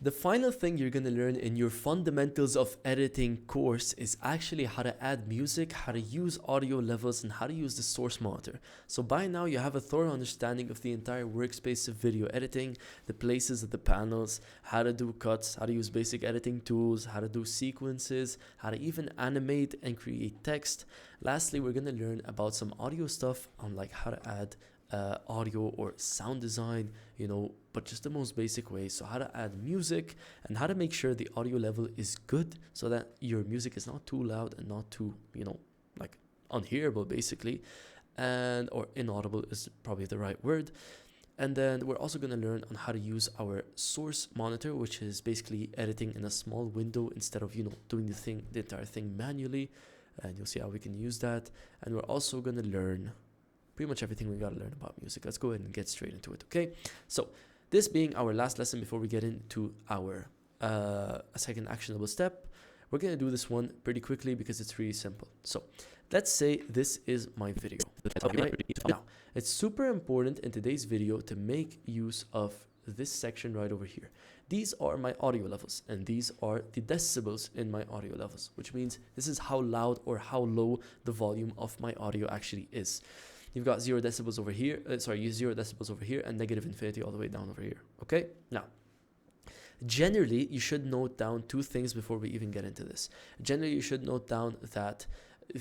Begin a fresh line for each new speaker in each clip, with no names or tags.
The final thing you're going to learn in your fundamentals of editing course is actually how to add music, how to use audio levels, and how to use the source monitor. So by now you have a thorough understanding of the entire workspace of video editing, the places of the panels, how to do cuts, how to use basic editing tools, how to do sequences, how to even animate and create text. Lastly, we're going to learn about some audio stuff on like how to add audio or sound design, but just the most basic way. So how to add music and how to make sure the audio level is good so that your music is not too loud and not too, like unhearable basically, or inaudible is probably the right word. And then we're also going to learn on how to use our source monitor, which is basically editing in a small window instead of, doing the entire thing manually. And you'll see how we can use that. And we're also going to learn pretty much everything we got to learn about music. Let's go ahead and get straight into it, okay? So this being our last lesson before we get into our second actionable step, we're going to do this one pretty quickly because it's really simple. So let's say this is my video. Right? Now, it's super important in today's video to make use of this section right over here. These are my audio levels, and these are the decibels in my audio levels, which means this is how loud or how low the volume of my audio actually is. You've got 0 decibels over here, 0 decibels over here, and negative infinity all the way down over here, okay? Now, generally, you should note down 2 things before we even get into this. Generally, you should note down that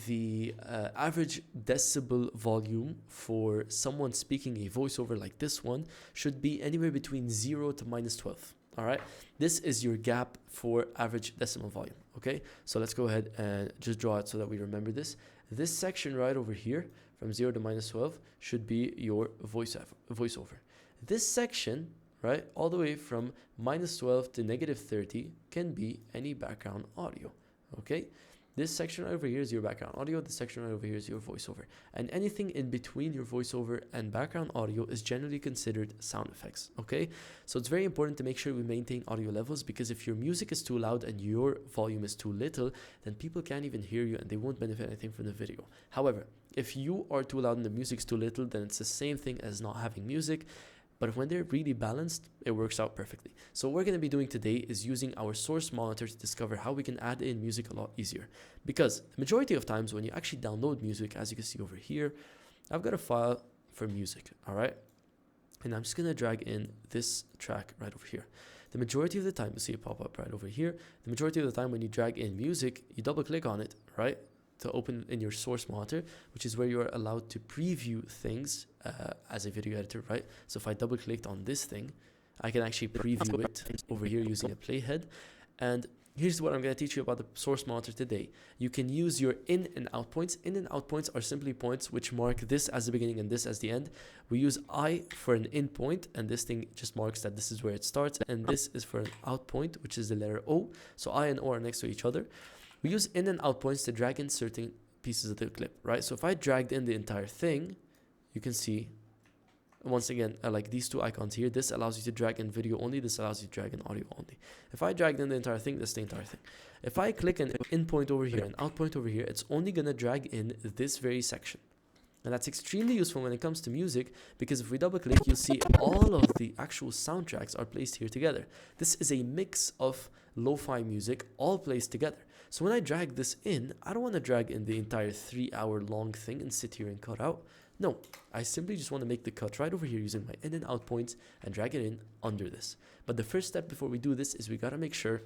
the average decibel volume for someone speaking a voiceover like this one should be anywhere between 0 to -12, all right? This is your gap for average decimal volume, okay? So let's go ahead and just draw it so that we remember this. This section right over here, from 0 to -12, should be your voiceover. This section, right, all the way from -12 to -30 can be any background audio, okay? This section right over here is your background audio. This section right over here is your voiceover. And anything in between your voiceover and background audio is generally considered sound effects, okay? So it's very important to make sure we maintain audio levels, because if your music is too loud and your volume is too little, then people can't even hear you and they won't benefit anything from the video. However, if you are too loud and the music's too little, then it's the same thing as not having music. But when they're really balanced, it works out perfectly. So what we're going to be doing today is using our source monitor to discover how we can add in music a lot easier. Because the majority of times when you actually download music, as you can see over here, I've got a file for music, all right? And I'm just going to drag in this track right over here. The majority of the time, you see it pop up right over here. The majority of the time when you drag in music, you double click on it, right? To open in your source monitor, which is where you are allowed to preview things as a video editor, right? So if I double clicked on this thing, I can actually preview it over here using a playhead. And here's what I'm going to teach you about the source monitor today. You can use your in and out points. In and out points are simply points which mark this as the beginning and this as the end. We use I for an in point, and this thing just marks that this is where it starts. And this is for an out point, which is the letter O. So I and O are next to each other. We use in and out points to drag in certain pieces of the clip, right? So if I dragged in the entire thing, you can see, once again, like these 2 icons here, this allows you to drag in video only, this allows you to drag in audio only. If I dragged in the entire thing, that's the entire thing. If I click an in point over here, an out point over here, it's only gonna drag in this very section. And that's extremely useful when it comes to music, because if we double click, you'll see all of the actual soundtracks are placed here together. This is a mix of lo-fi music all placed together. So when I drag this in, I don't want to drag in the entire 3-hour long thing and sit here and cut out. No, I simply just want to make the cut right over here using my in and out points and drag it in under this. But the first step before we do this is we got to make sure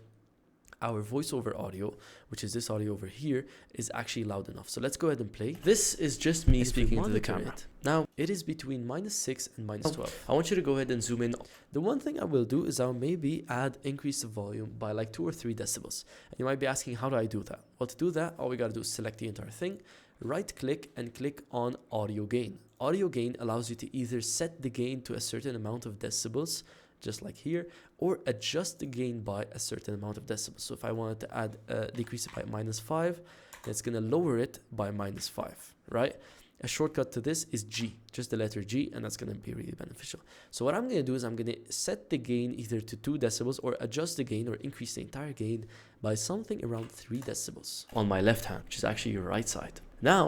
our voiceover audio, which is this audio over here, is actually loud enough. So let's go ahead and play. This is just me speaking to the camera. Now, it is between -6 and -12. I want you to go ahead and zoom in. The one thing I will do is I'll maybe increase the volume by like 2 or 3 decibels. And you might be asking, how do I do that? Well, to do that, all we got to do is select the entire thing, right click and click on audio gain. Audio gain allows you to either set the gain to a certain amount of decibels, just like here, or adjust the gain by a certain amount of decibels. So if I wanted to add decrease it by -5, then it's going to lower it by -5, right? A shortcut to this is G, just the letter G, and that's going to be really beneficial. So what I'm going to do is I'm going to set the gain either to 2 decibels or adjust the gain or increase the entire gain by something around 3 decibels on my left hand, which is actually your right side. Now,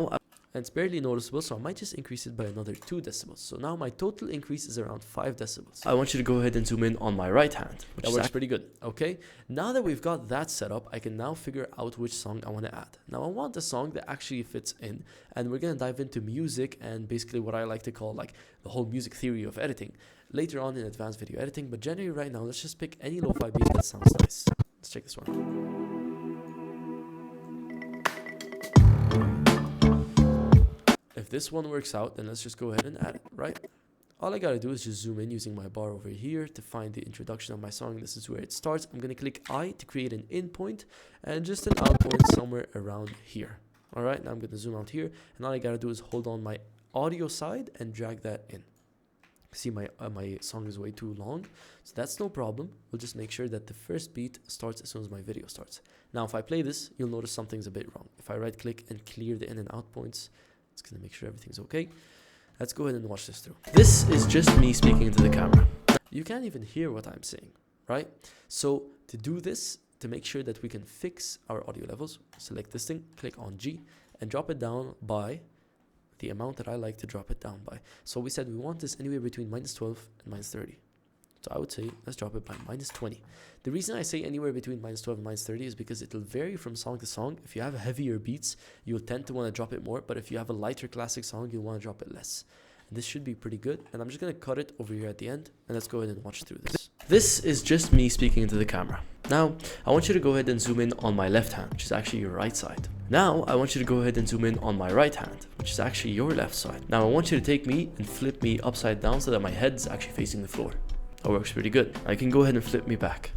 and it's barely noticeable, so I might just increase it by another 2 decibels. So now my total increase is around 5 decibels. I want you to go ahead and zoom in on my right hand, which that works pretty good. Okay, now that we've got that set up, I can now figure out which song I want to add. Now I want a song that actually fits in, and we're going to dive into music and basically what I like to call like the whole music theory of editing later on in advanced video editing. But generally right now, let's just pick any lo-fi beat that sounds nice. Let's check this one. If this one works out, then let's just go ahead and add it, right? All I gotta do is just zoom in using my bar over here to find the introduction of my song. This is where it starts. I'm gonna click I to create an in point and just an out point somewhere around here. All right, now I'm gonna zoom out here, and all I gotta do is hold on my audio side and drag that in. See, my song is way too long, so that's no problem. We'll just make sure that the first beat starts as soon as my video starts. Now, if I play this, you'll notice something's a bit wrong. If I right click and clear the in and out points, it's gonna make sure everything's okay. Let's go ahead and watch this through. This is just me speaking into the camera. You can't even hear what I'm saying, right? So to do this, to make sure that we can fix our audio levels, select this thing, click on G, and drop it down by the amount that I like to drop it down by. So we said we want this anywhere between -12 and -30. So I would say let's drop it by -20. The reason I say anywhere between -12 and -30 is because it'll vary from song to song. If you have heavier beats, you'll tend to want to drop it more, but if you have a lighter classic song, you'll want to drop it less. And this should be pretty good. And I'm just going to cut it over here at the end, and let's go ahead and watch through this. This is just me speaking into the camera. Now, I want you to go ahead and zoom in on my left hand, which is actually your right side. Now, I want you to go ahead and zoom in on my right hand, which is actually your left side. Now, I want you to take me and flip me upside down so that my head's actually facing the floor. That works pretty good. I can go ahead and flip me back.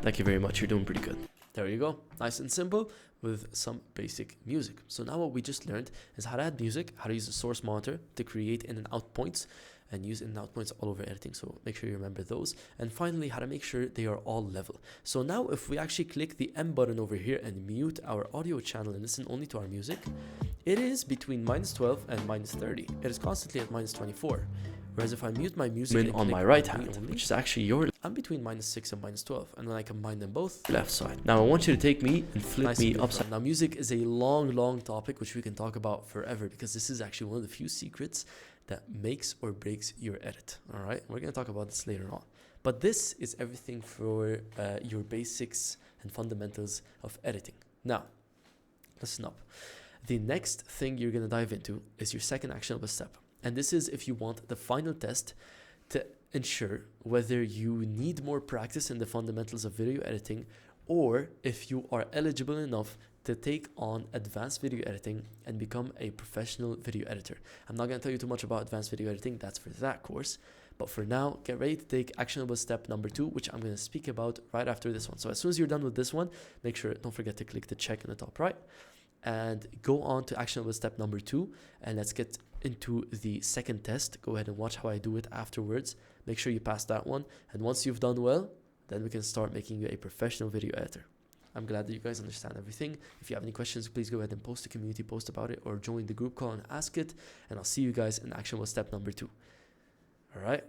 Thank you very much. You're doing pretty good. There you go. Nice and simple with some basic music. So now what we just learned is how to add music, how to use the source monitor to create in and out points, and use in and out points all over editing. So make sure you remember those. And finally, how to make sure they are all level. So now if we actually click the M button over here and mute our audio channel and listen only to our music, it is between -12 and -30. It is constantly at -24. Whereas if I mute my music on my right hand, which is actually your, I'm between -6 and -12. And when I combine them both, left side. Now I want you to take me and flip me upside. Now music is a long topic which we can talk about forever, because this is actually one of the few secrets that makes or breaks your edit. All right, we're going to talk about this later on. But this is everything for your basics and fundamentals of editing. Now, listen up. The next thing you're going to dive into is your second actionable step. And this is if you want the final test to ensure whether you need more practice in the fundamentals of video editing, or if you are eligible enough to take on advanced video editing and become a professional video editor. I'm not going to tell you too much about advanced video editing. That's for that course. But for now, get ready to take actionable step number 2, which I'm going to speak about right after this one. So as soon as you're done with this one, make sure, don't forget to click the check in the top right and go on to actionable step number 2. And let's get into the second test. Go ahead and watch how I do it afterwards. Make sure you pass that one. And once you've done well, then we can start making you a professional video editor. I'm glad that you guys understand everything. If you have any questions, please go ahead and post a community post about it, or join the group call and ask it. And I'll see you guys in actionable step number 2. All right.